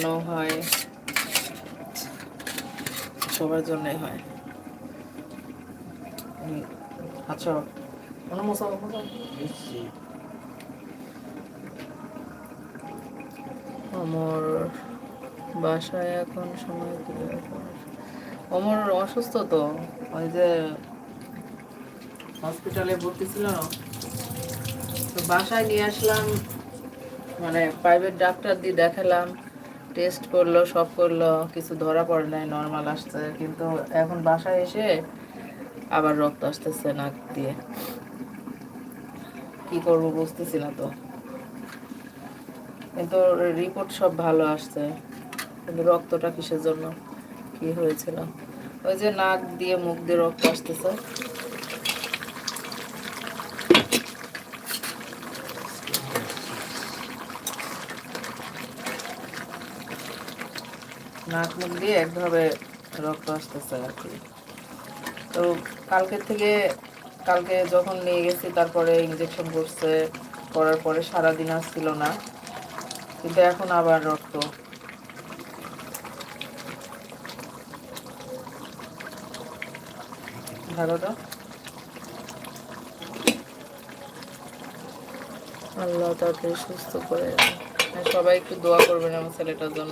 হয়, সবার জন্যই হয়। আচ্ছা, আমার বাসায় এখন সময় অমর অসুস্থ তো, ওই যে হসপিটালে ভর্তি ছিল না, তো বাসায় নিয়ে আসলাম, মানে প্রাইভেট ডাক্তার দিয়ে দেখালাম, টেস্ট করলো, সব করলো, কিছু ধরা পড়ে নাই, নর্মাল আসছে। কিন্তু এখন বাসায় এসে আবার রক্ত আসতেছে নাক দিয়ে, কি করবো বুঝতেছি না তো। কিন্তু রিপোর্ট সব ভালো আসছে, কিন্তু রক্তটা কিসের জন্য, কি হয়েছিল? ওই যে নাক দিয়ে মুখ দিয়ে রক্ত আসতেছে। নাক মুখ দিয়ে একভাবে রক্ত আসতেছে আর কি। তো কালকে যখন নিয়ে গেছি, তারপরে ইঞ্জেকশন করছে, করার পরে সারাদিন আসছিল না, কিন্তু এখন আবার রক্ত। ভালোটা আল্লাহ তাকে সুস্থ করে। সবাই একটু দোয়া করবেন আমার ছেলেটার জন্য।